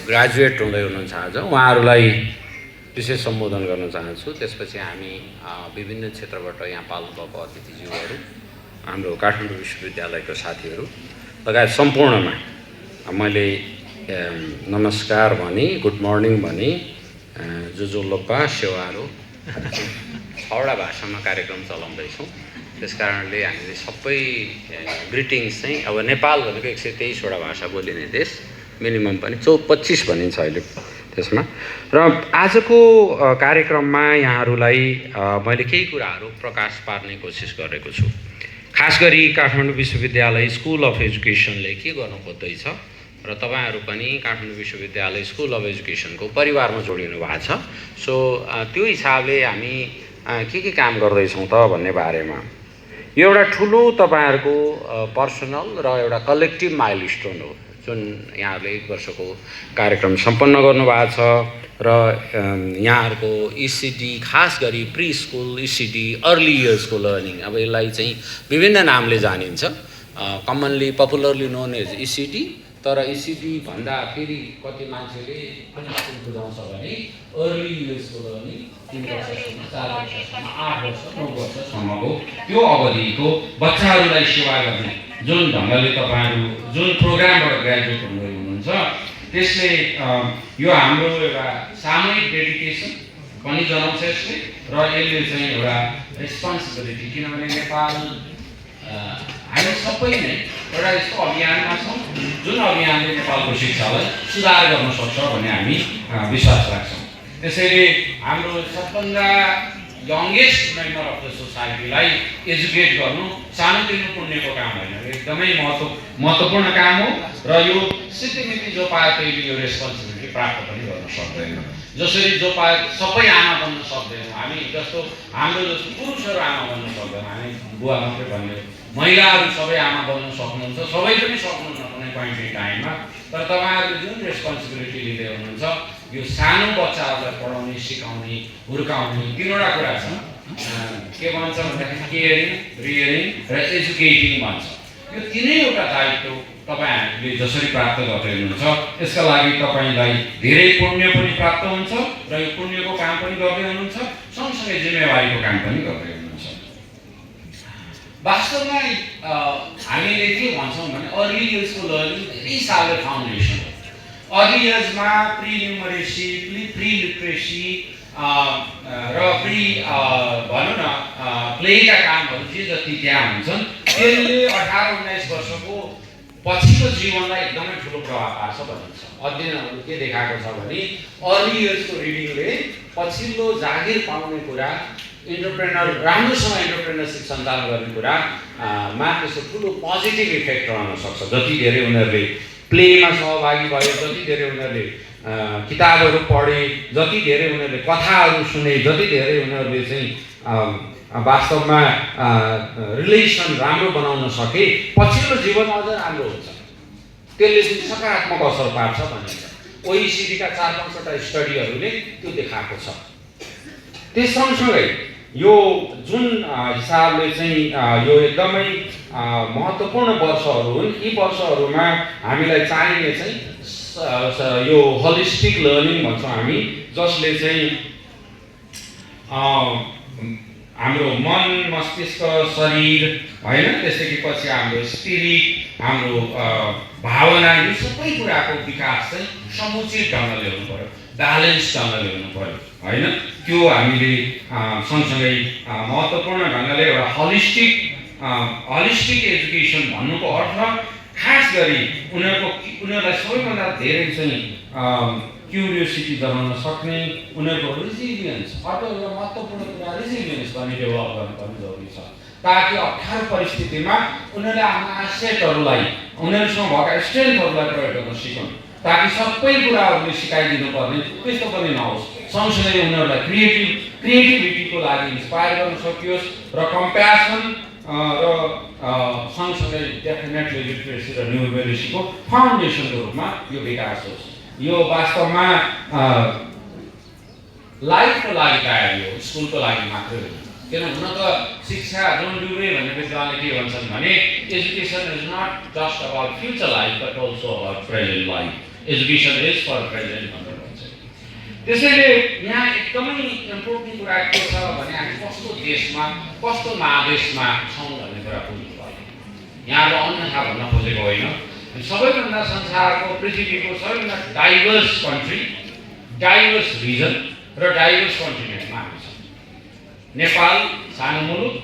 Graduate हुँदै हुनुहुन्छ आज, उहाँहरूलाई विशेष सम्बोधन गर्न चाहन्छु। त्यसपछि हामी विभिन्न क्षेत्रबाट यहाँ पाल्नुभएको अतिथिज्यूहरू, हाम्रो काठमाडौँ विश्वविद्यालयका साथीहरू लगायत सम्पूर्णमा मैले नमस्कार भने, गुड मर्निङ भने, जो लोपा सेवारो 6वटा भाषामा कार्यक्रम चलाउँदैछौँ। त्यस कारणले हामीले सबै ग्रिटिङ्स चाहिँ अब नेपाल भनेको 123वटा भाषा बोलिने देश, मिनिमम पनि 25 भनिन्छ अहिले त्यसमा। र आजको कार्यक्रममा यहाँहरूलाई मैले केही कुराहरू प्रकाश पार्ने कोसिस गरेको छु। खास गरी काठमाडौँ विश्वविद्यालय स्कुल अफ एजुकेसनले के गर्नु खोज्दैछ र तपाईँहरू पनि काठमाडौँ विश्वविद्यालय स्कुल अफ एजुकेसनको परिवारमा जोडिनु भएको छ। सो त्यो हिसाबले हामी के काम गर्दैछौँ त भन्ने बारेमा यो एउटा ठुलो तपाईँहरूको पर्सनल र एउटा कलेक्टिभ माइलस्टोन हो, जुन यहाँहरूले 1 वर्षको कार्यक्रम सम्पन्न गर्नुभएको छ। र यहाँहरूको इसिडी, खास गरी प्री स्कुल इसिडी, अर्ली इयर्सको लर्निङ, अब यसलाई चाहिँ विभिन्न नामले जानिन्छ, कमनली पपुलरली नोन एज इसिडी। तर इसिडी भन्दा फेरि कति मान्छेले पनि बुझाउँछ भने अर्ली इयर्सको लर्निङ 3 वर्षसम्म, 4 वर्षसम्म, 8 वर्ष, 9 वर्षसम्मको त्यो अवधिको बच्चाहरूलाई सेवा गर्ने जुन ढङ्गले तपाईँहरू जुन प्रोग्रामबाट ग्रेजुएट हुँदै हुनुहुन्छ, त्यसले यो हाम्रो एउटा सामूहिक डेडिकेसन पनि जनाउँछ यसले। र यसले चाहिँ एउटा रेस्पोन्सिबिलिटी, किनभने नेपाल हामी सबै नै एउटा यस्तो अभियानमा छौँ जुन अभियानले नेपालको शिक्षालाई सुधार गर्न सक्छ भन्ने हामी विश्वास राख्छौँ। त्यसैले हाम्रो सबभन्दा यङ्गेस्ट मेम्बर अफ द सोसाइटीलाई एजुकेट गर्नु सानोतिनो पुण्यको काम होइन, एकदमै महत्त्वपूर्ण काम हो। र यो सिद्धिमिति जो पायो त्यही यो रेस्पोन्सिबिलिटी प्राप्त पनि गर्न सक्दैन। जसरी जो पायो सबै आमा बन्न सक्दैनौँ हामी, जस्तो हाम्रो जस्तो पुरुषहरू आमा बन्न सक्दैन, हामी बुवा मात्रै भन्ने, महिलाहरू सबै आमा बन्न सक्नुहुन्छ, सबै पनि सक्नुहुन्न कुनै पोइन्ट इन टाइममा। तर तपाईँहरूले जुन रेस्पोन्सिबिलिटी लिँदै हुनुहुन्छ, यो सानो बच्चाहरूलाई पढाउने, सिकाउने, हुर्काउने 3वटा कुरा छ। के भन्छ भन्दाखेरि केयरिङ, रियरिङ र एजुकेटिङ भन्छ। यो 3वटा दायित्व तपाईँहरूले जसरी प्राप्त गर्दै हुनुहुन्छ, यसका लागि तपाईँलाई धेरै पुण्य पनि प्राप्त हुन्छ र यो पुण्यको काम पनि गर्दै हुनुहुन्छ, सँगसँगै जिम्मेवारीको काम पनि गर्दै हुनुहुन्छ। वास्तवमा हामीले के भन्छौँ भने अर्ली इयर्सको लर्निङ धेरै सालको फाउन्डेसन हो। अर्ली इयर्समा प्री न्युमरेसी, प्री लिट्रेसी र प्री भनौँ न प्लेका कामहरू जे जति त्यहाँ हुन्छन्, त्यसले 18-19 वर्षको पछिको जीवनलाई एकदमै ठुलो प्रभाव पार्छ भनिन्छ। अध्ययनहरू के देखाएको छ भने अर्ली इयर्सको रिडिङले पछिल्लो जागिर पाउने कुरा, इन्टरप्रेनर, राम्रोसँग इन्टरप्रेनरसिप सञ्चालन गर्ने कुरामा त्यस्तो ठुलो पोजिटिभ इफेक्ट रहन सक्छ। जति धेरै उनीहरूले प्लेमा सहभागी भए, जति धेरै उनीहरूले किताबहरू पढे, जति धेरै उनीहरूले कथाहरू सुने, जति धेरै उनीहरूले चाहिँ वास्तवमा रिलेसन राम्रो बनाउन सके, पछिल्लो जीवन अझ राम्रो हुन्छ। त्यसले चाहिँ सकारात्मक असर पार्छ भनिन्छ। ओइसिडीका 4-5वटा स्टडीहरूले त्यो देखाएको छ। त्यस सँगसँगै यो जुन हिसाबले चाहिँ यो एकदमै महत्त्वपूर्ण वर्षहरू हुन्, यी वर्षहरूमा हामीलाई चाहिने चाहिँ यो होलिस्टिक लर्निङ भन्छौँ हामी, जसले चाहिँ हाम्रो मन, मस्तिष्क, शरीर होइन, त्यसदेखि पछि हाम्रो स्पिरिट, हाम्रो भावना, यो सबै कुराको विकास चाहिँ समुचित ढङ्गले हुनु पर्यो, ब्यालेन्स ढङ्गले हुनु पर्यो होइन। त्यो हामीले सँगसँगै महत्त्वपूर्ण ढङ्गले एउटा होलिस्टिक एजुकेसन भन्नुको अर्थ खास गरी उनीहरूलाई सबैभन्दा धेरै चाहिँ क्युरियोसिटी जगाउन सक्ने, उनीहरूको रिजिलियन्स, अर्को एउटा महत्त्वपूर्ण कुरा रिजिलियन्स पनि डेभलप गर्नुपर्ने जरुरी छ, ताकि अप्ठ्यारो परिस्थितिमा उनीहरूले आफ्नो एसेटहरूलाई, उनीहरूसँग भएका स्ट्रेन्थहरूलाई प्रयोग गर्न सिकुन्, ताकि सबै कुराहरूले सिकाइदिनु पर्ने त्यस्तो पनि नहोस्। सँगसँगै उनीहरूलाई क्रिएटिभिटीको लागि इन्सपायर गर्न सकियोस् र कम्प्यासन र सँगसँगै डेफिनेटली लिटरेसी र न्युमेरेसीको फाउन्डेसनको रूपमा यो विकास होस्। यो वास्तवमा लाइफको लागि तयारी हो, स्कुलको लागि मात्रै हो। किन हुन त शिक्षा जुन डुबे भन्ने विद्वानले के भन्छन् भने education is not just about future life but also about present life. Education is for present भनेर भन्छ। त्यसैले यहाँ एकदमै इम्पोर्टेन्ट कुरा के छ भने हामी कस्तो देशमा कस्तो महादेशमा छौँ भन्ने कुरा बुझ्नु पर्यो। यहाँ अब अन्यथा भन्न खोजेको होइन, सबैभन्दा संसारको पृथ्वीको सबैभन्दा डाइभर्स कन्ट्री, डाइभर्स रिजन र डाइभर्स कन्टिनेन्टमा हामी छौँ। नेपाल सानो मुलुक,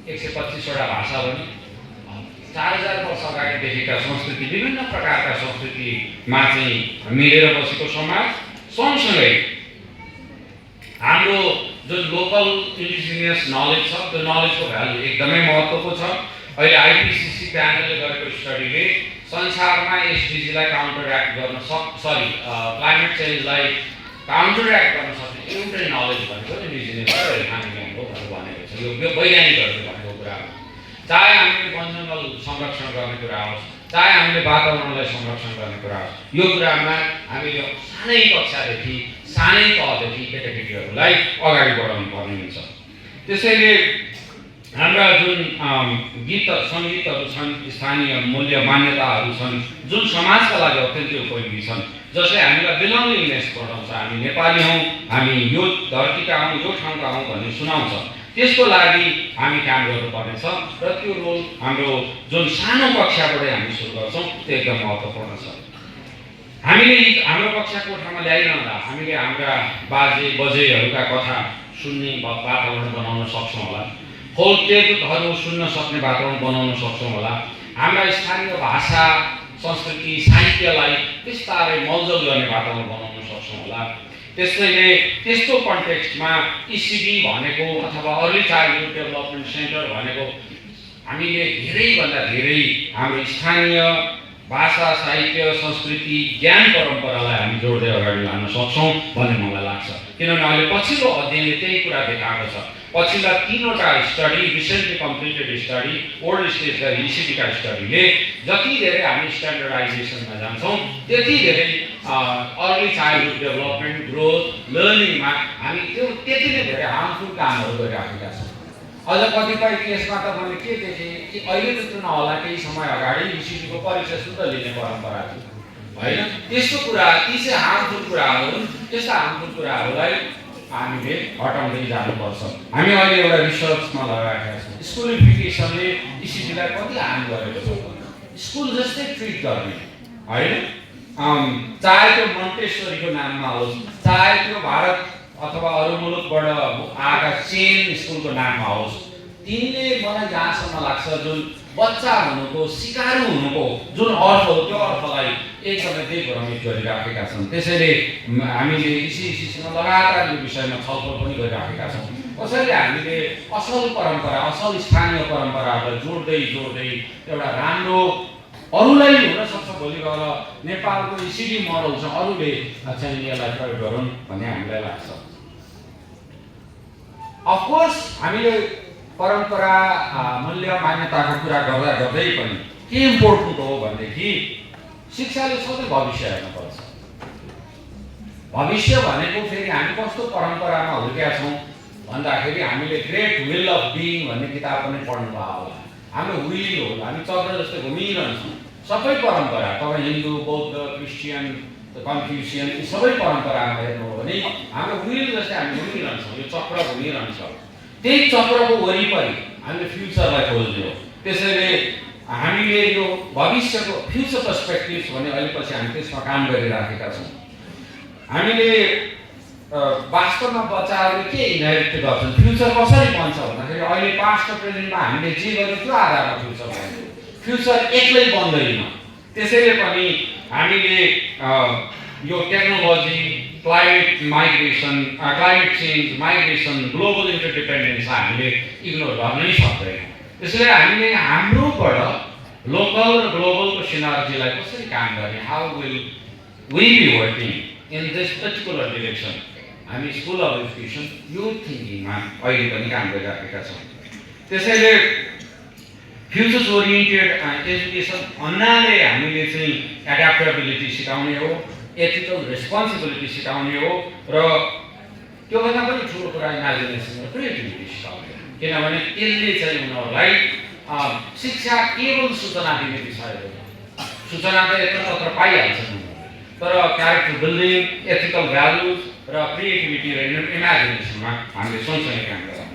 125वटा भाषा भने 4000 वर्ष अगाडिदेखिका संस्कृति, विभिन्न प्रकारका संस्कृतिमा चाहिँ मिलेर बसेको समाज, सँगसँगै हाम्रो जुन लोकल इन्डिजिनियस नलेज छ त्यो नलेजको भ्यालु एकदमै महत्त्वको छ। अहिले आइपिसिसी प्यानलले गरेको स्टडीले संसारमा एसडिजीलाई काउन्टरएक्ट गर्न क्लाइमेट चेन्जलाई काउन्टरएक्ट गर्न सक्ने एउटै नलेज भनेको इन्डिजिनियस र एन्भाइरोन्मेन्ट हो भनेर भनेको छ। यो वैज्ञानिकहरूले भनेको कुरा हो। चाहे हामीले वन जङ्गल संरक्षण गर्ने कुरा होस्, चाहे हामीले वातावरणलाई संरक्षण गर्ने कुरा होस्, यो कुरामा हामीले सानै कक्षादेखि सानै तहदेखि केटाकेटीहरूलाई अगाडि बढाउनु पर्ने हुन्छ। त्यसैले हाम्रा जुन गीत सङ्गीतहरू छन्, स्थानीय मूल्य मान्यताहरू छन्, जुन समाजका लागि अत्यन्तै उपयोगी छन्, जसले हामीलाई बिलोङ्गिङनेस बढाउँछ, हामी नेपाली हौँ, हामी यो धरतीका हौँ, यो ठाउँका हौँ भन्ने सुनाउँछ, त्यसको लागि हामी काम गर्नुपर्नेछ। र त्यो रोल हाम्रो जुन सानो कक्षाबाटै हामी सुरु गर्छौँ त्यो एकदम महत्त्वपूर्ण छ। हामीले हाम्रो कक्षा कोठामा ल्याइरहँदा हामीले हाम्रा बाजे बजेहरूका कथा सुन्ने वातावरण बनाउन सक्छौँ होला, खेलकुदहरू सुन्न सक्ने वातावरण बनाउन सक्छौँ होला, हाम्रा स्थानीय भाषा संस्कृति साहित्यलाई बिस्तारै मलजल गर्ने वातावरण बनाउन सक्छौँ होला। त्यसैले त्यस्तो कन्टेक्स्टमा इसिडी भनेको अथवा अर्ली चाइल्डहुड डेभलपमेन्ट सेन्टर भनेको हामीले धेरैभन्दा धेरै हाम्रो स्थानीय भाषा साहित्य संस्कृति ज्ञान परम्परालाई हामी जोड्दै अगाडि लान सक्छौँ भन्ने मलाई लाग्छ। किनभने अहिले पछिल्लो अध्ययनले त्यही कुरा देखाएको छ। पछिल्ला 3वटा study, recently completed study, old स्टेजका इसिडीका स्टडीले जति धेरै हामी स्ट्यान्डर्डाइजेसनमा जान्छौँ त्यति धेरै अर्ली चाइल्डहुड डेभलपमेन्ट ग्रोथ लर्निङमा हामी त्यो त्यति नै धेरै हार्मफुल कामहरू गरिराखेका छौँ। अझ कतिपय केसमा त मैले के देखेँ कि अहिले जस्तो नहोला, केही समय अगाडि इसिडीको परीक्षा शुद्ध लिने परम्परा थियो होइन। त्यस्तो कुरा, ती चाहिँ हार्मफुल कुराहरू, त्यस्ता हार्मफुल कुराहरूलाई हामीले हटाउँदै जानुपर्छ। हामी अहिले एउटा रिसर्चमा लगाएका छौँ, स्कुलिफिकेसनले इसिडीलाई कति हार्म गरेको छ। स्कुल जस्तै ट्रिट गर्ने होइन, चाहे त्यो मन्टेश्वरीको नाममा होस्, चाहे त्यो भारत अथवा अरू मुलुकबाट आएका चेन स्कुलको नाममा होस्, तिनले मलाई जहाँसम्म लाग्छ जुन बच्चा हुनुको, सिकारु हुनुको जुन अर्थ हो त्यो अर्थलाई एकदमै भ्रमित गरिराखेका छन्। त्यसैले हामीले इसिसीसँग लगातार यो विषयमा छलफल पनि गरिराखेका छौँ। कसैले हामीले असल परम्परा, असल स्थानीय परम्पराहरूलाई जोड्दै जोड्दै एउटा राम्रो अरूलाई हुनसक्छ भोलि गएर नेपालको इसिडी मोडल छ अरूले चाहिँ यसलाई प्रयोग गरौँ भन्ने हामीलाई लाग्छ। अफकोर्स हामीले परम्परा मूल्य मान्यताको कुरा गर्दा गर्दै पनि के इम्पोर्टेन्ट हो भनेदेखि शिक्षाले सधैँ भविष्य हेर्नुपर्छ। भविष्य भनेको फेरि हामी कस्तो परम्परामा हुर्केका छौँ भन्दाखेरि हामीले ग्रेट विल अफ बिइङ भन्ने किताब पनि पढ्नु भयो होला। हाम्रो विल हो, हामी चक्र जस्तै घुमिरहन्छौँ। सबै परम्परा, तपाईँ हिन्दू, बौद्ध, क्रिस्चियन, कन्फ्युसियन, यी सबै परम्परामा हेर्नु हो भने हाम्रो विल जस्तै हामी घुमिरहन्छौँ, यो चक्र घुमिरहन्छ। त्यही चक्रको वरिपरि हामीले फ्युचरलाई खोज्ने हो। त्यसैले हामीले यो भविष्यको फ्युचर पर्सपेक्टिभ्स भने अहिले पछि हामी त्यसमा काम गरिराखेका छौँ। हामीले वास्तवमा बच्चाहरूले के इनहेरिट गर्छन्, फ्युचर कसरी बन्छ भन्दाखेरि अहिले पास्ट र प्रेजेन्टमा हामीले जे गर्यो त्यो आधारमा फ्युचर बन्छ। फ्युचर एक्लै बन्दैन। त्यसैले पनि हामीले यो technology, climate migration, climate change, migration, global interdependence हामीले इग्नोर गर्नै सक्दैन। त्यसैले हामीले हाम्रोबाट लोकल र ग्लोबलको सिनर्जीलाई कसरी काम गर्ने, how will we be working in this particular direction, हामी स्कुल अफ एजुकेसन यो थिङ्किङमा अहिले पनि काम गरिराखेका छौँ। त्यसैले फ्युचर ओरिएन्टेड एजुकेसन भन्नाले हामीले चाहिँ एडाप्टेबिलिटी सिकाउने हो, एथिकल रेस्पोन्सिबिलिटी सिकाउने हो र त्योभन्दा पनि ठुलो कुरा इमेजिनेसन र क्रिएटिभिटी सिकाउने हो। किनभने यसले चाहिँ उनीहरूलाई शिक्षा केवल सूचना दिने विषय हो। सूचना त यत्र तत्र पाइहाल्छन्, तर क्यारेक्टर बिल्डिङ, एथिकल भ्यालुज र क्रिएटिभिटी र इमेजिनेसनमा हामीले सँगसँगै काम गर्छौँ।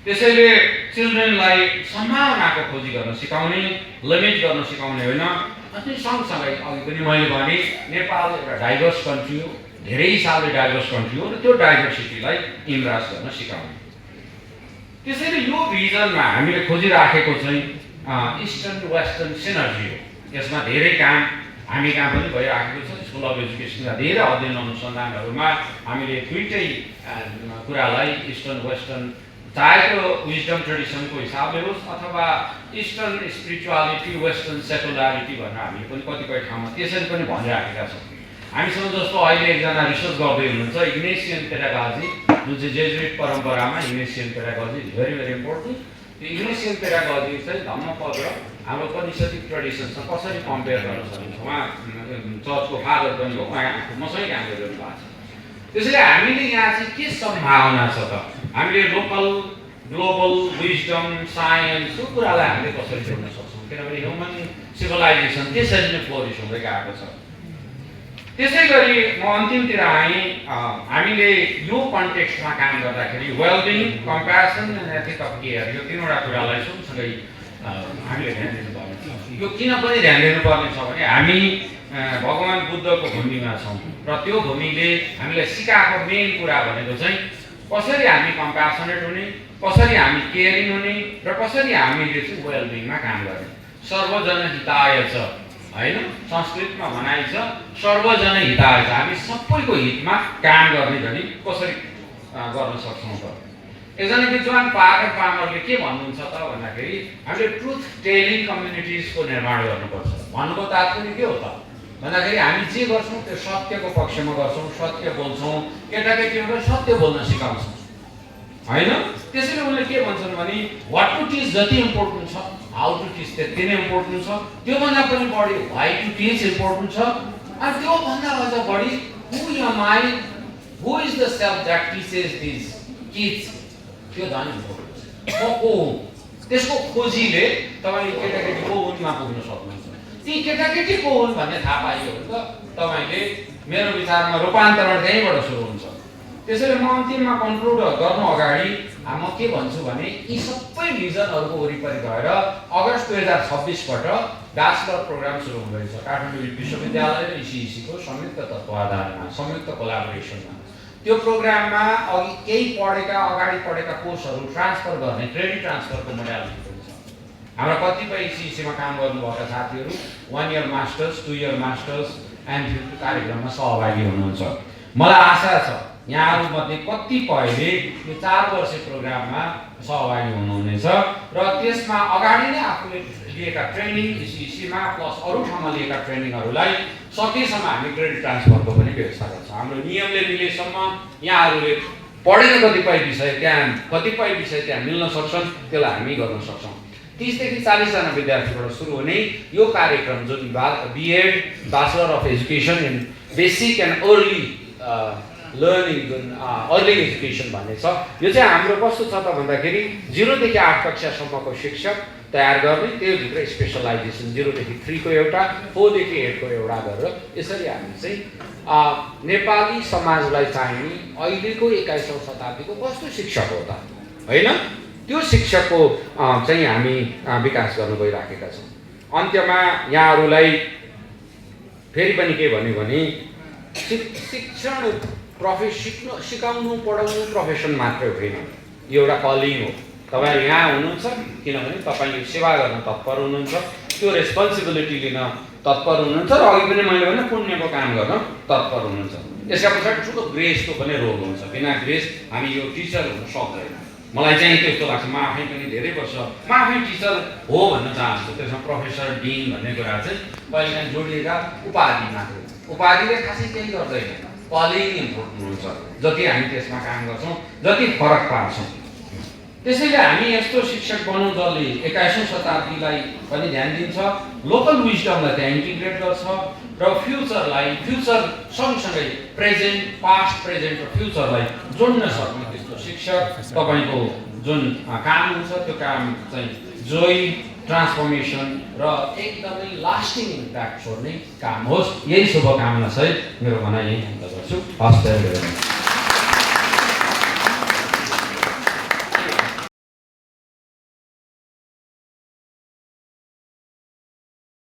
त्यसैले चिल्ड्रेनलाई सम्भावनाको खोजी गर्न सिकाउने, लिमिट गर्न सिकाउने होइन, अनि सँगसँगै अघि पनि मैले भने नेपाल एउटा डाइभर्स कन्ट्री हो, धेरै सालले डाइभर्स कन्ट्री हो र त्यो डाइभर्सिटीलाई इम्ब्रेस गर्न सिकाउने। त्यसैले यो भिजनमा हामीले खोजिराखेको चाहिँ इस्टर्न वेस्टर्न सिनर्जी हो। यसमा धेरै काम हामी कहाँ पनि भइराखेको छ। स्कुल अफ एजुकेसनका धेरै अध्ययन अनुसन्धानहरूमा हामीले दुईटै कुरालाई इस्टर्न वेस्टर्न, चाहे त्यो विजडम ट्रेडिसनको हिसाबले होस् अथवा इस्टर्न स्पिरिचुअलिटी वेस्टर्न सेकुलारिटी भनेर हामीले पनि कतिपय ठाउँमा त्यसरी पनि भनिराखेका छौँ। हामीसँग जस्तो अहिले एकजना रिसर्च गर्दै हुनुहुन्छ इग्नेसियन पेडागोजी, जुन चाहिँ जेजुइट परम्परामा Ignatian pedagogy is very very important. त्यो इग्नेसियन पेडागोजी चाहिँ धम्मपद र हाम्रो कनिष्ठिक ट्रेडिसनसँग कसरी कम्पेयर गर्न सकिन्छ। उहाँ चर्चको फादर पनि हो, उहाँ मसँगै काम गरिरहनु भएको छ। त्यसैले हामीले यहाँ चाहिँ के सम्भावना छ त, हामीले लोकल ग्लोबल विजडम साइन्स यो कुरालाई हामीले कसरी जोड्न सक्छौँ, किनभने ह्युमन सिभिलाइजेसन त्यसरी नै फ्लोरिस हुँदै गएको छ। त्यसै गरी म अन्तिमतिर आएँ, हामीले यो कन्टेक्स्टमा काम गर्दाखेरि well-being, compassion and ethic of care यो तीनवटा कुरालाई सँगसँगै हामीले ध्यान दिनुपर्ने। यो किन पनि ध्यान दिनुपर्ने छ भने हामी भगवान बुद्धको भूमिमा छौँ र त्यो भूमिले हामीलाई सिकाएको मेन कुरा भनेको चाहिँ कसरी हामी कम्प्यासनेट हुने, कसरी हामी केयरिङ हुने र कसरी हामीले चाहिँ वेलबिङमा काम गर्ने। सर्वजन हिताय छ होइन, संस्कृतमा भनाइ छ सर्वजन हिताय छ, हामी सबैको हितमा काम गर्ने भने कसरी गर्न सक्छौँ त। एकजना विद्वान पार्कर पामरले के भन्नुहुन्छ त भन्दाखेरि हामीले ट्रुथ टेलिङ कम्युनिटिजको निर्माण गर्नुपर्छ। भन्नुको तात्पर्य के हो त भन्दाखेरि हामी जे गर्छौँ त्यो सत्यको पक्षमा गर्छौँ, सत्य बोल्छौँ, केटाकेटीहरूलाई सत्य बोल्न सिकाउँछौँ होइन। त्यसैले उनले के भन्छन् भने वाट टु टिच जति इम्पोर्टेन्ट छ हाउ टु टिच त्यति नै इम्पोर्टेन्ट छ, त्योभन्दा पनि बढी वाइ टु टिच इम्पोर्टेन्ट छ, अनि त्योभन्दा अझ बढी who am I, who is the self that teaches this kids, त्यो झन् इम्पोर्टेन्ट छ। म को हुँ त्यसको खोजीले तपाईँले केटाकेटी को हुनमा पुग्न सक्नुहुन्छ। ती केटाकेटी को हुन् भन्ने थाहा पाइयो भने त तपाईँले मेरो विचारमा रूपान्तरण त्यहीँबाट सुरु हुन्छ। त्यसैले म अन्तिममा कन्क्लुड गर्नु अगाडि म के भन्छु भने यी सबै भिजनहरूको वरिपरि गएर अगस्त 2026बाट ब्याचलर प्रोग्राम सुरु हुँदैछ काठमाडौँ विश्वविद्यालय र इसिइसीको संयुक्त तत्त्वाधानमा, संयुक्त कोलाबोरेसनमा। त्यो प्रोग्राममा अघि केही पढेका अगाडि पढेका कोर्सहरू ट्रान्सफर गर्ने क्रेडिट ट्रान्सफरको मोडालिटी पनि छ। हाम्रा कतिपय इसिइसीमा काम गर्नुभएका साथीहरू 1 year masters, 2 year masters and कार्यक्रममा सहभागी हुनुहुन्छ। मलाई आशा छ यहाँहरूमध्ये कतिपयले यो 4 वर्षे प्रोग्राममा सहभागी हुनुहुनेछ र त्यसमा अगाडि नै आफूले लिएका ट्रेनिङ इसिइसीमा प्लस अरू ठाउँमा लिएका ट्रेनिङहरूलाई सकेसम्म हामी क्रेडिट ट्रान्सफरको पनि व्यवस्था गर्छौँ। हाम्रो नियमले मिलेसम्म यहाँहरूले पढेका कतिपय विषय त्यहाँ मिल्न सक्छन्, त्यसलाई हामी गर्न सक्छौँ। 30 देखि 40 जना विद्यार्थीबाट सुरु हुने यो कार्यक्रम जुन BEd bachelor of education in basic and early learning जुन अर्ली एजुकेसन भन्ने छ, यो चाहिँ हाम्रो कस्तो छ त भन्दाखेरि 0 देखि 8 कक्षासम्मको शिक्षक तयार गर्ने, त्योभित्र स्पेसलाइजेसन 0 देखि 3 को एउटा, 4 देखि 8 को एउटा गरेर यसरी हामी चाहिँ नेपाली समाजलाई चाहिने अहिलेको 21औं शताब्दीको कस्तो शिक्षक हो त होइन, त्यो शिक्षकको चाहिँ हामी विकास गर्न गइराखेका छौँ। अन्त्यमा यहाँहरूलाई फेरि पनि के भन्यो भने शिक्षण सिकाउनु पढाउनु प्रोफेसन मात्रै होइन, यो एउटा कलिङ हो। तपाईहरु यहाँ हुनुहुन्छ किनभने तपाईले सेवा गर्न तत्पर हुनुहुन्छ, त्यो रेस्पोन्सिबिलिटी लिन तत्पर हुनुहुन्छ र अघि पनि मैले भने पुण्यको काम गर्न तत्पर हुनुहुन्छ। यसका पछाडि ठुलो ग्रेसको पनि रोल हुन्छ। बिना ग्रेस हामी यो टिचर हुन सक्दैन। मलाई चाहिँ त्यस्तो लाग्छ। म आफै पनि धेरै वर्ष म आफै टिचर हो भन्न चाहन्छु। त्यसमा प्रोफेसर डिन भन्ने कुरा चाहिँ कहिलेकाहीँ जोडिएका उपाधि मात्र, उपाधिले खासै केही गर्दैन, कलिङ इम्पोर्टेन्ट हुन्छ। जति हामी त्यसमा काम गर्छौँ, जति फरक पार्छौँ। त्यसैले हामी यस्तो शिक्षक बनौँ जसले 21औं शताब्दीलाई पनि ध्यान दिन्छ, लोकल विजडमलाई त्यहाँ इन्टिग्रेट गर्छ र फ्युचर सँगसँगै प्रेजेन्ट, पास्ट, प्रेजेन्ट र फ्युचरलाई जोड्न सक्ने त्यस्तो शिक्षक। तपाईँको जुन काम हुन्छ त्यो काम चाहिँ जोइ, ट्रान्सफर्मेसन र एकदमै लास्टिङ इम्प्याक्ट छोड्ने काम होस्। यही शुभकामना सहित मेरो भनाइ यही अन्त गर्छु। हस्।